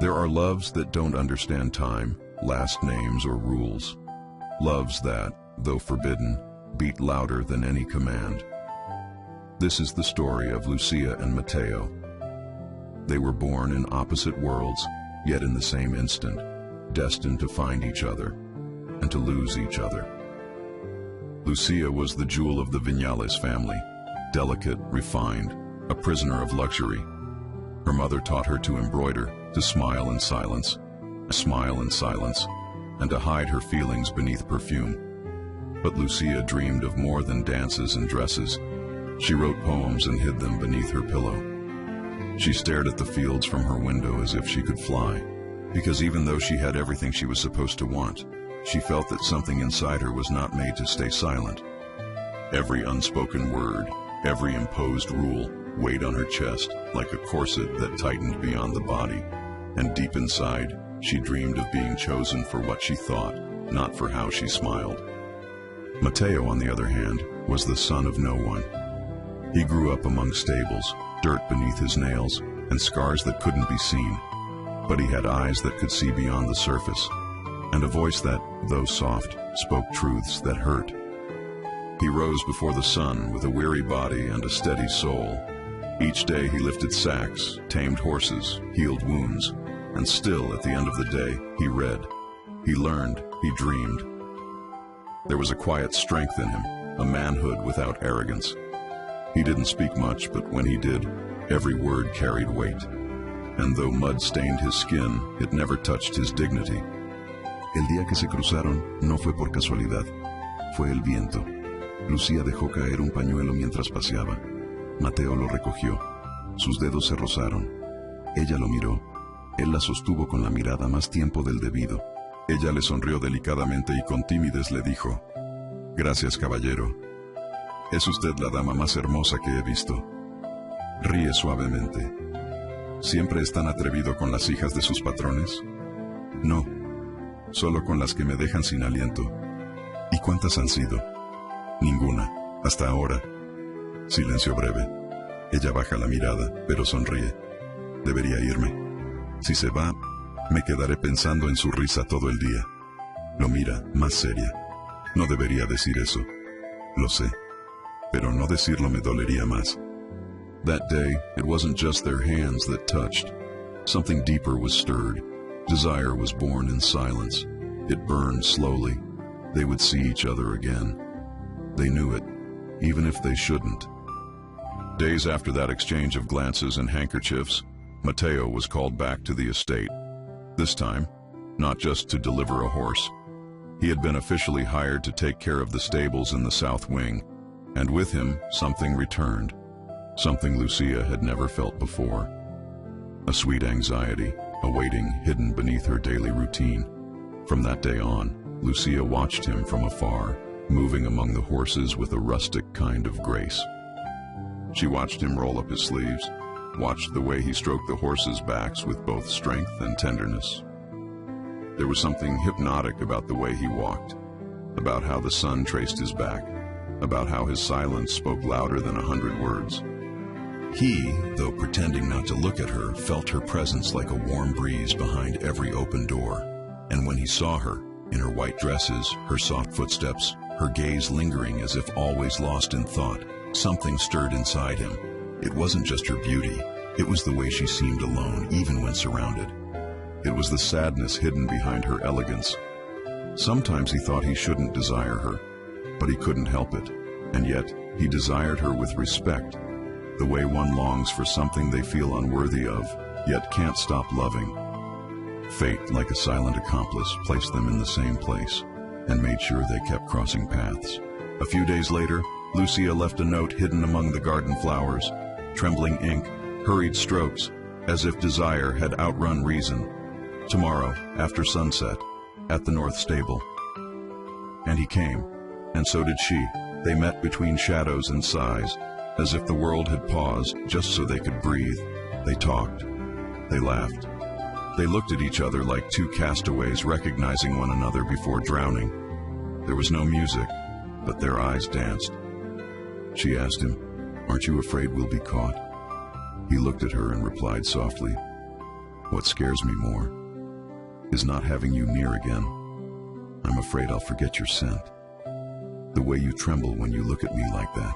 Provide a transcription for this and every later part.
There are loves that don't understand time, last names, or rules. Loves that, though forbidden, beat louder than any command. This is the story of Lucia and Matteo. They were born in opposite worlds, yet in the same instant, destined to find each other and to lose each other. Lucia was the jewel of the Viñales family, delicate, refined, a prisoner of luxury. Her mother taught her to embroider, to smile in silence, and to hide her feelings beneath perfume. But Lucia dreamed of more than dances and dresses. She wrote poems and hid them beneath her pillow. She stared at the fields from her window as if she could fly, because even though she had everything she was supposed to want, she felt that something inside her was not made to stay silent. Every unspoken word, every imposed rule weighed on her chest like a corset that tightened beyond the body, and deep inside, she dreamed of being chosen for what she thought, not for how she smiled. Matteo, on the other hand, was the son of no one. He grew up among stables, dirt beneath his nails, and scars that couldn't be seen. But he had eyes that could see beyond the surface, and a voice that, though soft, spoke truths that hurt. He rose before the sun with a weary body and a steady soul. Each day he lifted sacks, tamed horses, healed wounds, and still, at the end of the day, he read, he learned, he dreamed. There was a quiet strength in him, a manhood without arrogance. He didn't speak much, but when he did, every word carried weight. And though mud stained his skin, it never touched his dignity. El día que se cruzaron no fue por casualidad, fue el viento. Lucía dejó caer un pañuelo mientras paseaba. Mateo lo recogió. Sus dedos se rozaron. Ella lo miró. Él la sostuvo con la mirada más tiempo del debido. Ella le sonrió delicadamente y con timidez le dijo, «Gracias, caballero. Es usted la dama más hermosa que he visto». Ríe suavemente. ¿Siempre es tan atrevido con las hijas de sus patrones? No, solo con las que me dejan sin aliento. ¿Y cuántas han sido? Ninguna, hasta ahora. Silencio breve. Ella baja la mirada, pero sonríe. Debería irme. Si se va, me quedaré pensando en su risa todo el día. Lo mira, más seria. No debería decir eso. Lo sé. Pero no decirlo me dolería más. That day, it wasn't just their hands that touched. Something deeper was stirred. Desire was born in silence. It burned slowly. They would see each other again. They knew it, even if they shouldn't. Days after that exchange of glances and handkerchiefs, Matteo was called back to the estate. This time, not just to deliver a horse. He had been officially hired to take care of the stables in the south wing, and with him, something returned. Something Lucia had never felt before. A sweet anxiety, a waiting hidden beneath her daily routine. From that day on, Lucia watched him from afar, moving among the horses with a rustic kind of grace. She watched him roll up his sleeves, watched the way he stroked the horses' backs with both strength and tenderness. There was something hypnotic about the way he walked, about how the sun traced his back, about how his silence spoke louder than 100 words. He, though pretending not to look at her, felt her presence like a warm breeze behind every open door. And when he saw her, in her white dresses, her soft footsteps, her gaze lingering as if always lost in thought, something stirred inside him. It wasn't just her beauty, it was the way she seemed alone, even when surrounded. It was the sadness hidden behind her elegance. Sometimes he thought he shouldn't desire her, but he couldn't help it. And yet, he desired her with respect, the way one longs for something they feel unworthy of, yet can't stop loving. Fate, like a silent accomplice, placed them in the same place and made sure they kept crossing paths. A few days later, Lucia left a note hidden among the garden flowers, trembling ink, hurried strokes, as if desire had outrun reason. Tomorrow, after sunset, at the North Stable. And he came, and so did she. They met between shadows and sighs, as if the world had paused just so they could breathe. They talked. They laughed. They looked at each other like two castaways recognizing one another before drowning. There was no music, but their eyes danced. She asked him, "Aren't you afraid we'll be caught?" He looked at her and replied softly, What scares me more is not having you near again. I'm afraid I'll forget your scent. The way you tremble when you look at me like that.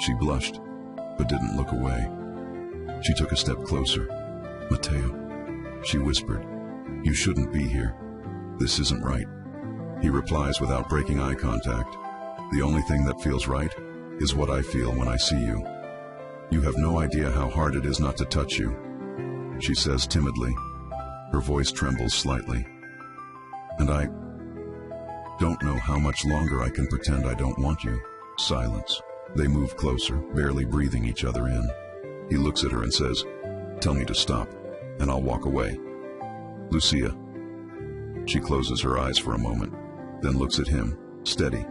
She blushed, but didn't look away. She took a step closer. Mateo, she whispered, you shouldn't be here. This isn't right. He replies without breaking eye contact. The only thing that feels right is what I feel when I see you. You have no idea how hard it is not to touch you, she says timidly. Her voice trembles slightly. And I don't know how much longer I can pretend I don't want you. Silence. They move closer, barely breathing each other in. He looks at her and says, tell me to stop, and I'll walk away. Lucia. She closes her eyes for a moment, then looks at him, steady.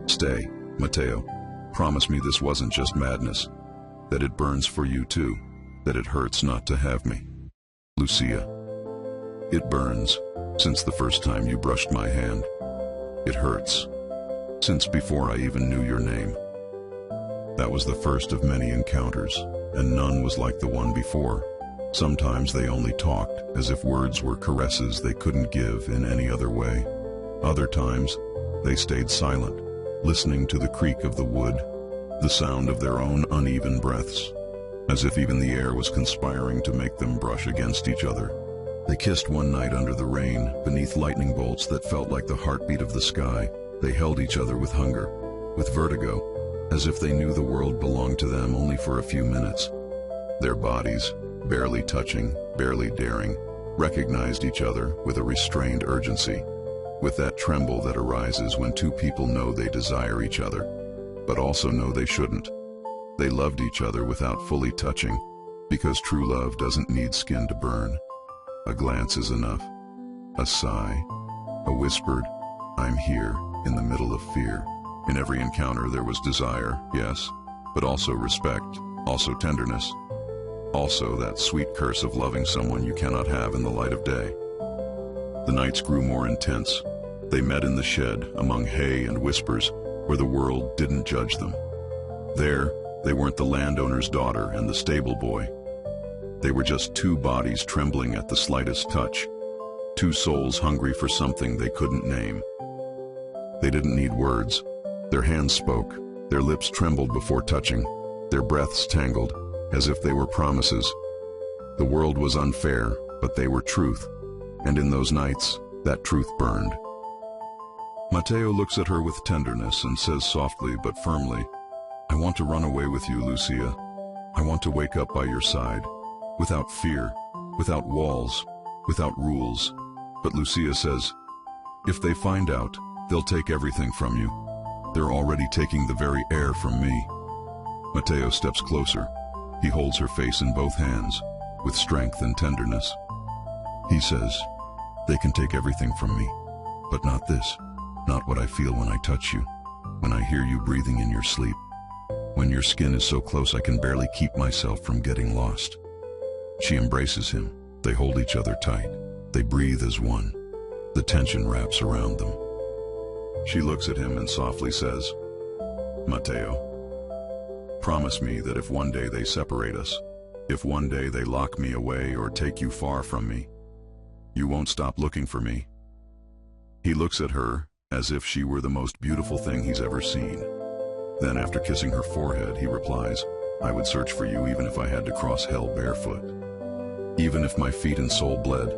Stay, Mateo. Promise me this wasn't just madness, that it burns for you too, that it hurts not to have me. Lucia. It burns, since the first time you brushed my hand. It hurts, since before I even knew your name. That was the first of many encounters, and none was like the one before. Sometimes they only talked, as if words were caresses they couldn't give in any other way. Other times, they stayed silent, listening to the creak of the wood, the sound of their own uneven breaths, as if even the air was conspiring to make them brush against each other. They kissed one night under the rain, beneath lightning bolts that felt like the heartbeat of the sky. They held each other with hunger, with vertigo, as if they knew the world belonged to them only for a few minutes. Their bodies, barely touching, barely daring, recognized each other with a restrained urgency, with that tremble that arises when two people know they desire each other, but also know they shouldn't. They loved each other without fully touching, because true love doesn't need skin to burn. A glance is enough. A sigh, a whispered, I'm here, in the middle of fear. In every encounter there was desire, yes, but also respect, also tenderness, also that sweet curse of loving someone you cannot have in the light of day. The nights grew more intense. They met in the shed, among hay and whispers, where the world didn't judge them. There, they weren't the landowner's daughter and the stable boy. They were just two bodies trembling at the slightest touch, two souls hungry for something they couldn't name. They didn't need words. Their hands spoke, their lips trembled before touching, their breaths tangled, as if they were promises. The world was unfair, but they were truth, and in those nights, that truth burned. Mateo looks at her with tenderness and says softly but firmly, I want to run away with you, Lucia. I want to wake up by your side, without fear, without walls, without rules. But Lucia says, if they find out, they'll take everything from you. They're already taking the very air from me. Mateo steps closer. He holds her face in both hands, with strength and tenderness. He says, they can take everything from me, but not this, not what I feel when I touch you, when I hear you breathing in your sleep, when your skin is so close I can barely keep myself from getting lost. She embraces him. They hold each other tight. They breathe as one. The tension wraps around them. She looks at him and softly says, Mateo, promise me that if one day they separate us, if one day they lock me away or take you far from me, you won't stop looking for me. He looks at her as if she were the most beautiful thing he's ever seen. Then after kissing her forehead, he replies, I would search for you even if I had to cross hell barefoot. Even if my feet and soul bled,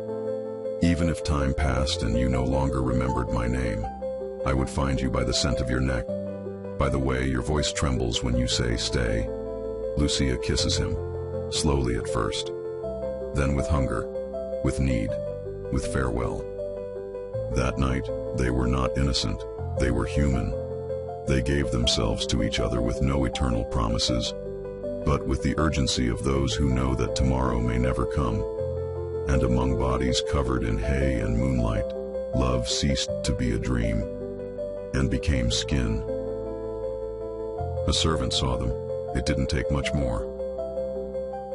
even if time passed and you no longer remembered my name, I would find you by the scent of your neck, by the way your voice trembles when you say stay. Lucia kisses him, slowly at first, then with hunger, with need, with farewell. That night, they were not innocent, they were human. They gave themselves to each other with no eternal promises, but with the urgency of those who know that tomorrow may never come. And among bodies covered in hay and moonlight, love ceased to be a dream and became skin. A servant saw them. It didn't take much more.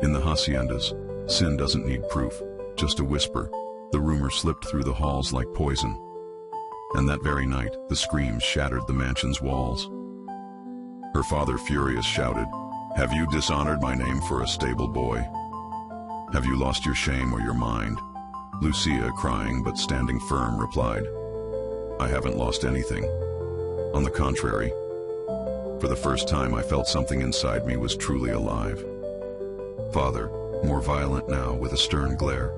In the haciendas, sin doesn't need proof, just a whisper. The rumor slipped through the halls like poison. And that very night, the screams shattered the mansion's walls. Her father, furious, shouted, Have you dishonored my name for a stable boy? Have you lost your shame or your mind? Lucia, crying but standing firm, replied, I haven't lost anything. On the contrary, for the first time I felt something inside me was truly alive. Father, more violent now, with a stern glare.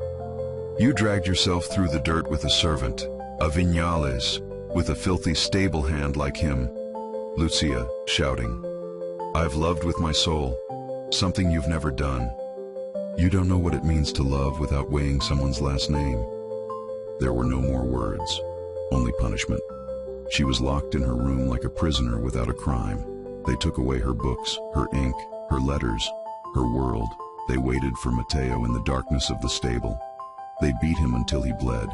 You dragged yourself through the dirt with a servant, a Viñales, with a filthy stable hand like him. Lucia, shouting, I've loved with my soul, something you've never done. You don't know what it means to love without weighing someone's last name. There were no more words, only punishment. She was locked in her room like a prisoner without a crime. They took away her books, her ink, her letters, her world. They waited for Mateo in the darkness of the stable. They beat him until he bled.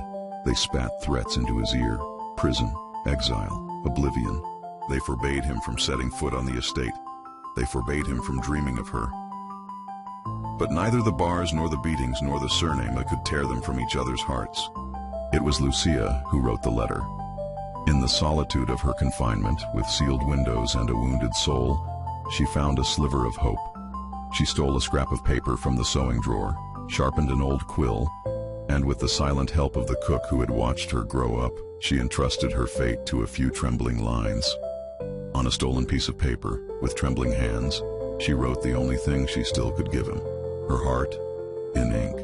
They spat threats into his ear. Prison, exile, oblivion. They forbade him from setting foot on the estate. They forbade him from dreaming of her. But neither the bars nor the beatings nor the surname could tear them from each other's hearts. It was Lucia who wrote the letter. In the solitude of her confinement, with sealed windows and a wounded soul, she found a sliver of hope. She stole a scrap of paper from the sewing drawer, sharpened an old quill, and with the silent help of the cook who had watched her grow up, she entrusted her fate to a few trembling lines. On a stolen piece of paper, with trembling hands, she wrote the only thing she still could give him, her heart, in ink.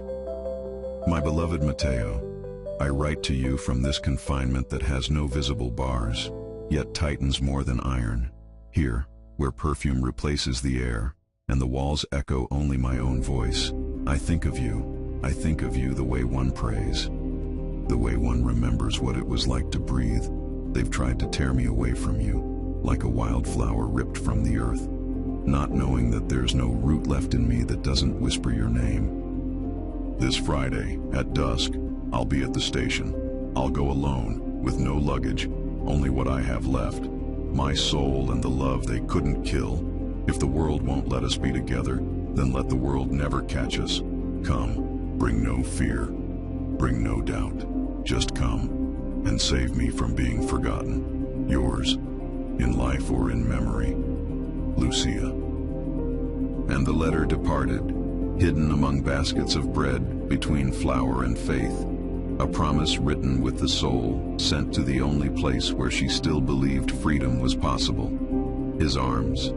My beloved Mateo, I write to you from this confinement that has no visible bars, yet tightens more than iron. Here, where perfume replaces the air, and the walls echo only my own voice, I think of you the way one prays, the way one remembers what it was like to breathe. They've tried to tear me away from you, like a wildflower ripped from the earth, not knowing that there's no root left in me that doesn't whisper your name. This Friday, at dusk, I'll be at the station. I'll go alone, with no luggage, only what I have left, my soul and the love they couldn't kill. If the world won't let us be together, then let the world never catch us. Come, bring no fear, bring no doubt. Just come, and save me from being forgotten. Yours, in life or in memory, Lucia. And the letter departed, hidden among baskets of bread between flour and faith, a promise written with the soul, sent to the only place where she still believed freedom was possible. His arms.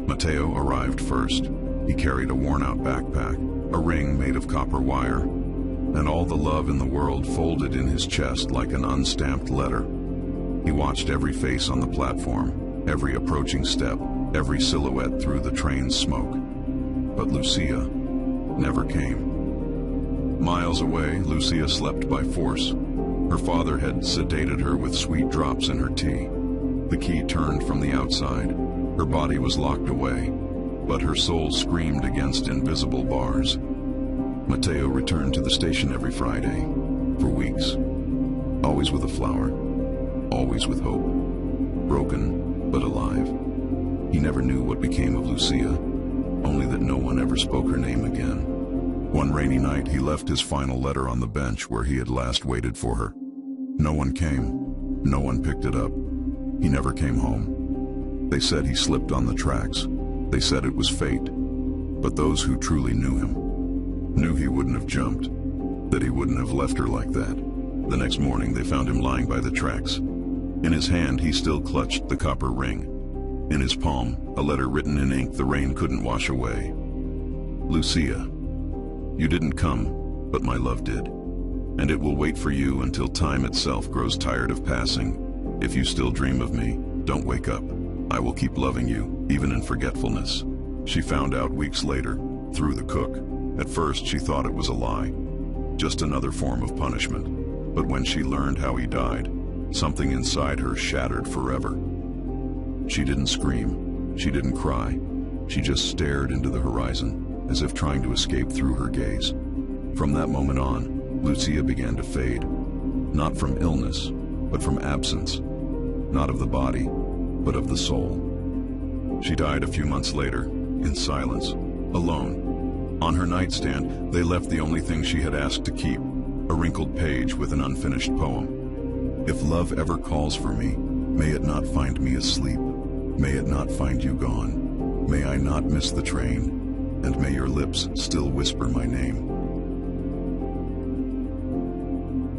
Mateo arrived first. He carried a worn-out backpack, a ring made of copper wire, and all the love in the world folded in his chest like an unstamped letter. He watched every face on the platform, every approaching step, every silhouette through the train's smoke. But Lucia never came. Miles away, Lucia slept by force. Her father had sedated her with sweet drops in her tea. The key turned from the outside. Her body was locked away, but her soul screamed against invisible bars. Mateo returned to the station every Friday, for weeks, always with a flower, always with hope, broken but alive. He never knew what became of Lucia, only that no one ever spoke her name again. One rainy night, he left his final letter on the bench where he had last waited for her. No one came. No one picked it up. He never came home. They said he slipped on the tracks. They said it was fate. But those who truly knew him knew he wouldn't have jumped, that he wouldn't have left her like that. The next morning, they found him lying by the tracks. In his hand, he still clutched the copper ring. In his palm, a letter written in ink the rain couldn't wash away. Lucia, you didn't come, but my love did. And it will wait for you until time itself grows tired of passing. If you still dream of me, don't wake up. I will keep loving you, even in forgetfulness. She found out weeks later, through the cook. At first, she thought it was a lie, just another form of punishment. But when she learned how he died, something inside her shattered forever. She didn't scream. She didn't cry. She just stared into the horizon, as if trying to escape through her gaze. From that moment on, Lucia began to fade, not from illness, but from absence, not of the body, but of the soul. She died a few months later, in silence, alone. On her nightstand, they left the only thing she had asked to keep, a wrinkled page with an unfinished poem. If love ever calls for me, may it not find me asleep. May it not find you gone. May I not miss the train, and may your lips still whisper my name.